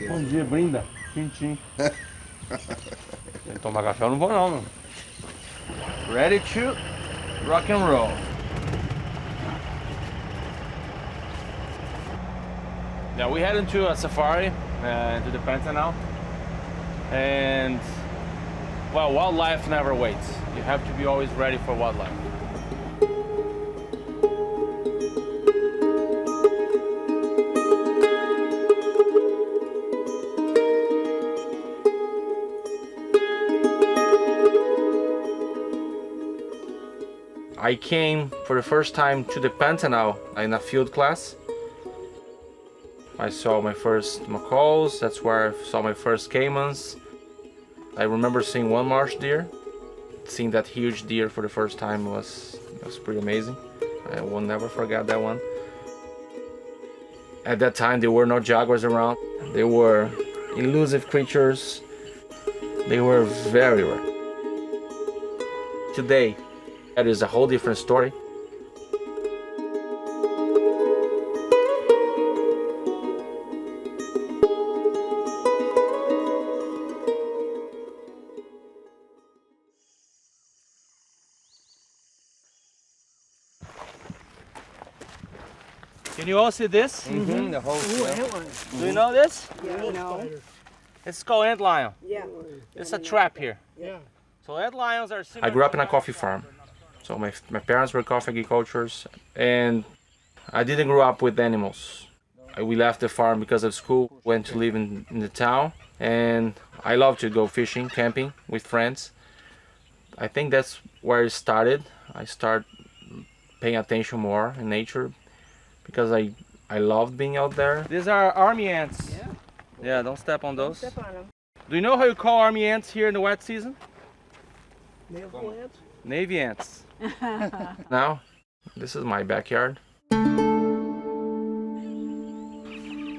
Bom dia, Brinda. Quentinho. Tem que tomar café? Eu não vou não, mano. Ready to rock and roll. Yeah, we head into a safari to the Pantanal, and well, wildlife never waits. You have to be always ready for wildlife. I came for the first time to the Pantanal in a field class. I saw my first macaws, that's where I saw my first caimans. I remember seeing one marsh deer. Seeing that huge deer for the first time was pretty amazing. I will never forget that one. At that time there were no jaguars around. They were elusive creatures. They were very rare. Today, that is a whole different story. Can you all see this? Mm-hmm. The whole Do you know this? Yeah, no. It's called ant lion. Yeah. It's a trap here. Yeah. So ant lions are similar. I grew up in a coffee farm. So my parents were coffee agriculturists, and I didn't grow up with animals. We left the farm because of school, went to live in the town, and I love to go fishing, camping with friends. I think that's where it started. I started paying attention more in nature because I loved being out there. These are army ants. Yeah. Yeah, don't step on those. Step on them. Do you know how you call army ants here in the wet season? Nail plants. Navy ants. Now, this is my backyard.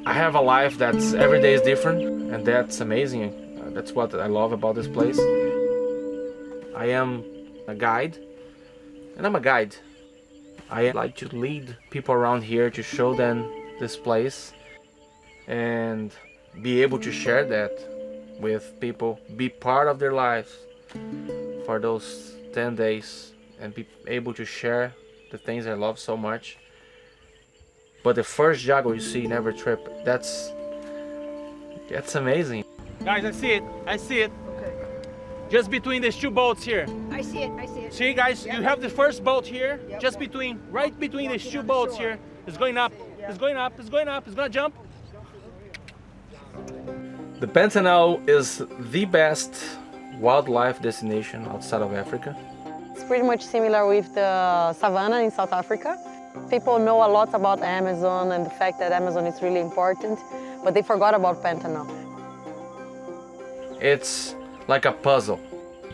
I have a life that's every day is different, and that's amazing. That's what I love about this place. I am a guide, and I'm a guide. I like to lead people around here to show them this place and be able to share that with people, be part of their lives for those 10 days and be able to share the things I love so much. But the first jaguar you see in every trip, that's amazing. Guys, I see it. I see it. Okay. Just between these two boats here. I see it. I see it. See guys, you have the first boat here, Yep. just right between these two on the boats shore. here. It's going up, it's going up, it's going up, it's gonna jump. The Pantanal is the best wildlife destination outside of Africa. It's pretty much similar with the savanna in South Africa. People know a lot about Amazon and the fact that Amazon is really important, but they forgot about Pantanal. It's like a puzzle.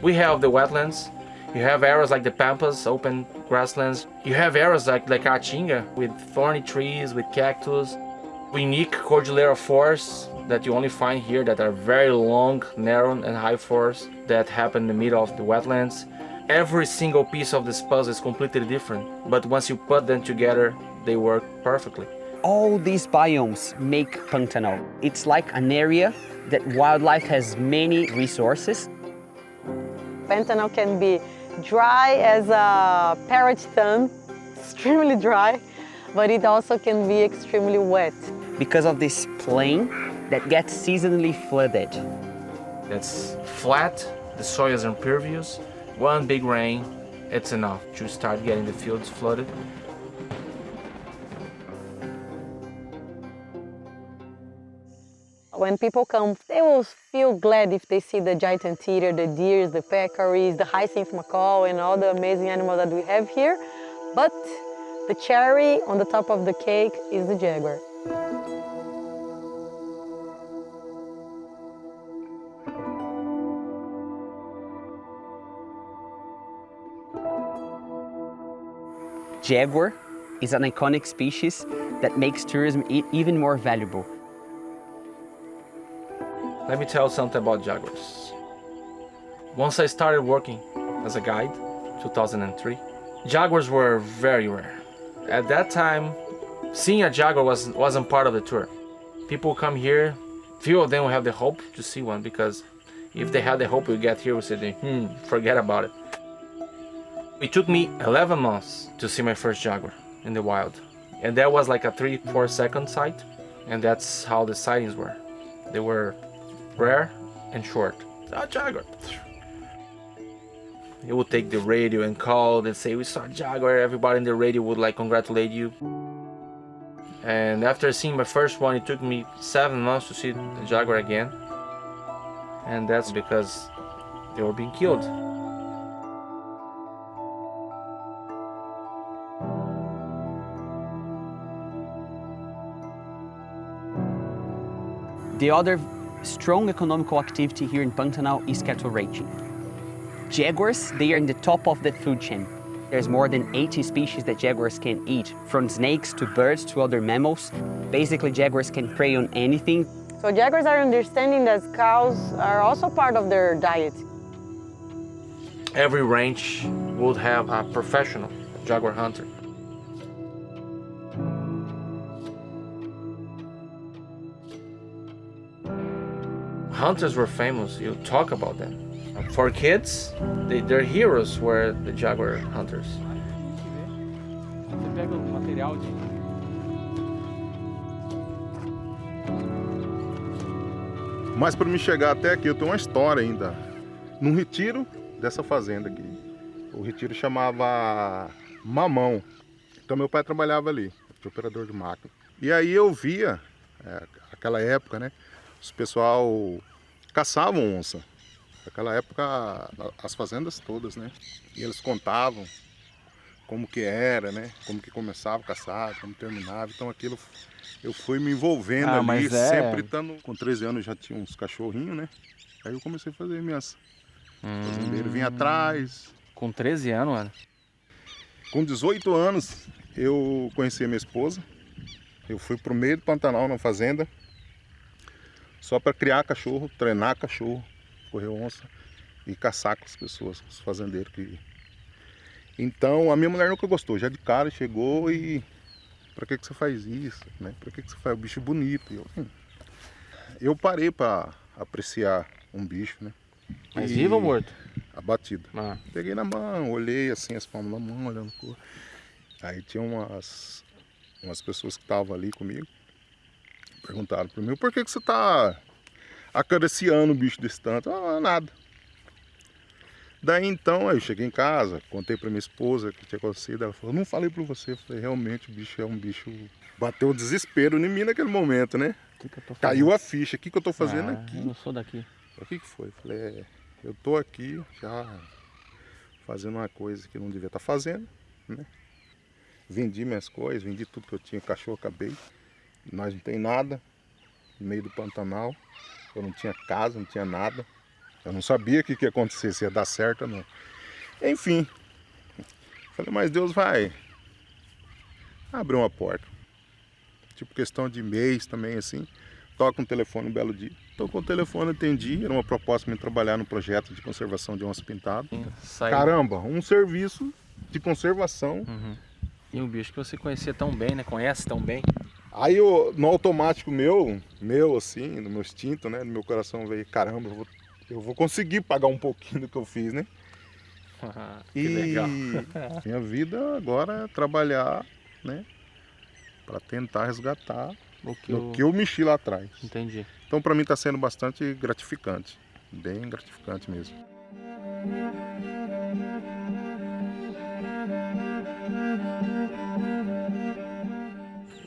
We have the wetlands, you have areas like the Pampas, open grasslands. You have areas like Caatinga with thorny trees, with cactus, unique cordillera forests that you only find here that are very long, narrow and high forests that happen in the middle of the wetlands. Every single piece of this puzzle is completely different, but once you put them together, they work perfectly. All these biomes make Pantanal. It's like an area that wildlife has many resources. Pantanal can be dry as a parrot's tongue, extremely dry, but it also can be extremely wet. Because of this plain that gets seasonally flooded. It's flat, the soil is impervious. One big rain, it's enough to start getting the fields flooded. When people come, they will feel glad if they see the giant anteater, the deers, the peccaries, the hyacinth macaw, and all the amazing animals that we have here. But the cherry on the top of the cake is the jaguar. Jaguar is an iconic species that makes tourism even more valuable. Let me tell you something about jaguars. Once I started working as a guide, 2003, jaguars were very rare. At that time, seeing a jaguar wasn't part of the tour. People come here, few of them will have the hope to see one, because if they had the hope we get here, we said, forget about it. It took me 11 months to see my first jaguar in the wild. And that was like a 3-4 second sight. And that's how the sightings were. They were rare and short. A jaguar. You would take the radio and call and say, we saw a jaguar. Everybody in the radio would like congratulate you. And after seeing my first one, it took me 7 months to see the jaguar again. And that's because they were being killed. The other strong economical activity here in Pantanal is cattle ranching. Jaguars, they are in the top of the food chain. There's more than 80 species that jaguars can eat, from snakes to birds to other mammals. Basically, jaguars can prey on anything. So jaguars are understanding that cows are also part of their diet. Every ranch would have a professional jaguar hunter. Hunters were famous, you talk about them. For kids, their heroes were the jaguar hunters. Mas para me chegar até aqui, eu tenho uma história ainda. Num retiro dessa fazenda aqui. O retiro chamava Mamão. Então meu pai trabalhava ali, de operador de máquina. E aí eu via, aquela época, né? Os pessoal caçavam onça. Naquela época, as fazendas todas, né? E eles contavam como que era, né? Como que começava a caçar, como terminava. Então aquilo, eu fui me envolvendo ali, sempre estando... Com 13 anos já tinha uns cachorrinhos, né? Aí eu comecei a fazer minhas... Fazendeiro vinha atrás. Com 13 anos, mano? Com 18 anos, eu conheci a minha esposa. Eu fui pro meio do Pantanal, na fazenda, só para criar cachorro, treinar cachorro, correr onça e caçar com as pessoas, com os fazendeiros que... Então a minha mulher nunca gostou, já de cara chegou e... Pra que você faz isso, né? Pra que você faz o bicho bonito? E eu parei para apreciar um bicho, né? Mas vivo ou morto? Abatido. Peguei na mão, olhei assim as palmas na mão, olhando a cor. Aí tinha umas pessoas que estavam ali comigo, perguntaram para mim, por que você está acariciando o bicho desse tanto? Nada. Daí então, aí eu cheguei em casa, contei para minha esposa que tinha acontecido, ela falou, não falei para você, eu falei, realmente o bicho é um bicho... Bateu o desespero em mim naquele momento, né? Caiu a ficha, o que eu estou fazendo aqui? Eu não sou daqui. O que foi? Eu falei, eu estou aqui já fazendo uma coisa que eu não devia estar fazendo, né? Vendi minhas coisas, vendi tudo que eu tinha, cachorro, acabei. Nós não tem nada, no meio do Pantanal. Eu não tinha casa, não tinha nada. Eu não sabia o que ia acontecer, se ia dar certo ou não. Enfim, falei, mas Deus vai abrir uma porta. Tipo questão de mês também, assim. Toca um telefone um belo dia. Tocou o telefone, atendi. Era uma proposta para mim trabalhar no projeto de conservação de onça pintada. Caramba, um serviço de conservação. E um bicho que você conhecia tão bem, né? Conhece tão bem. Aí no automático meu assim, no meu instinto, né? No meu coração veio, caramba, eu vou conseguir pagar um pouquinho do que eu fiz, né? Que legal. Minha vida agora é trabalhar, né? Para tentar resgatar o que eu mexi lá atrás. Entendi. Então para mim está sendo bastante gratificante, bem gratificante mesmo.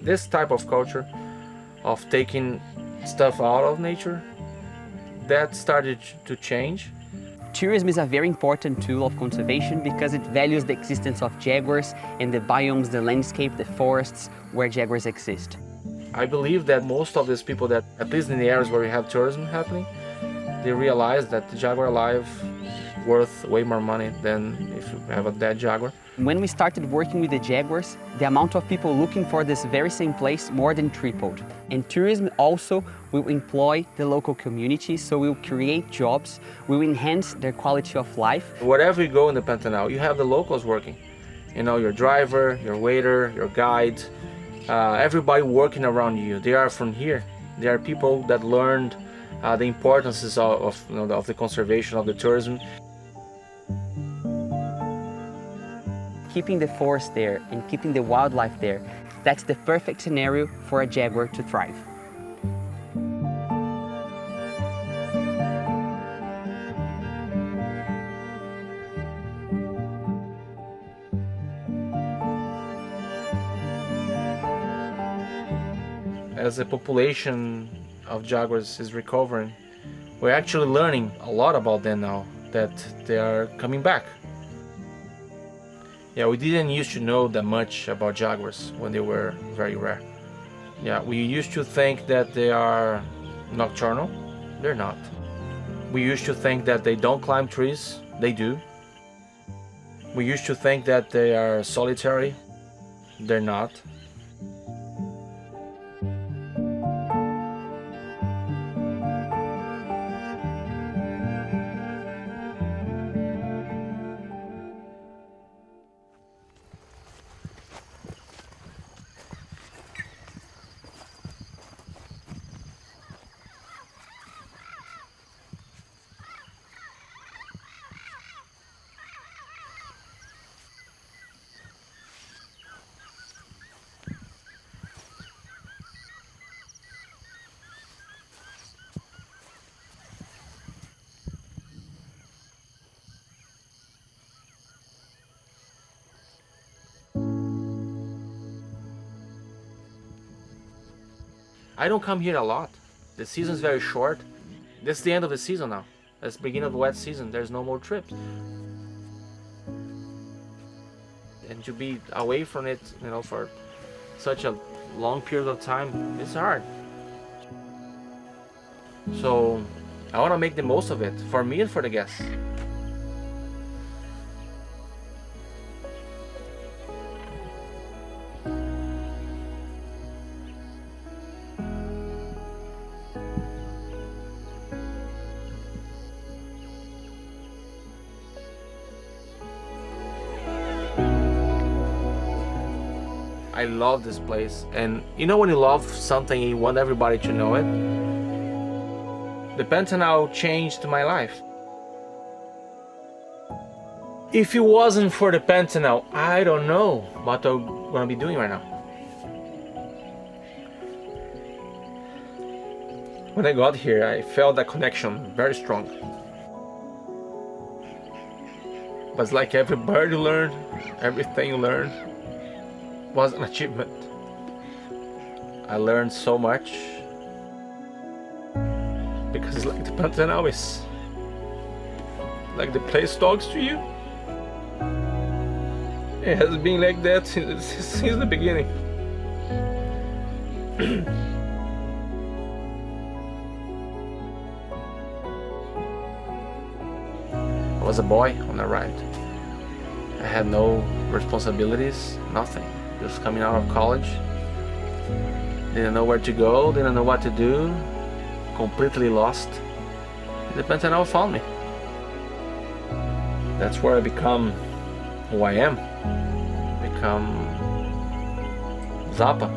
This type of culture of taking stuff out of nature, that started to change. Tourism is a very important tool of conservation because it values the existence of jaguars and the biomes, the landscape, the forests where jaguars exist. I believe that most of these people that, at least in the areas where we have tourism happening, they realize that the jaguar alive worth way more money than if you have a dead jaguar. When we started working with the jaguars, the amount of people looking for this very same place more than tripled. And tourism also will employ the local community, so we'll create jobs, we'll enhance their quality of life. Wherever you go in the Pantanal, you have the locals working. You know, your driver, your waiter, your guide, everybody working around you, they are from here. They are people that learned the importances of the conservation of the tourism. Keeping the forest there and keeping the wildlife there, that's the perfect scenario for a jaguar to thrive. As the population of jaguars is recovering, we're actually learning a lot about them now that they are coming back. Yeah, we didn't used to know that much about jaguars when they were very rare. Yeah, we used to think that they are nocturnal. They're not. We used to think that they don't climb trees. They do. We used to think that they are solitary. They're not. I don't come here a lot. The season's very short. This is the end of the season now. It's the beginning of the wet season. There's no more trips. And to be away from it, for such a long period of time, it's hard. So I want to make the most of it, for me and for the guests. I love this place, and when you love something, you want everybody to know it. The Pantanal changed my life. If it wasn't for the Pantanal, I don't know what I'm gonna be doing right now. When I got here, I felt that connection very strong. But it's like every bird you learn, everything you learn was an achievement. I learned so much because it's like the Pantanal is like the place talks to you. It has been like that since the beginning. I was a boy on a ride. I had no responsibilities, nothing. Just coming out of college. Didn't know where to go, didn't know what to do. Completely lost. The Pantanal found me. That's where I become who I am. Become Zapa.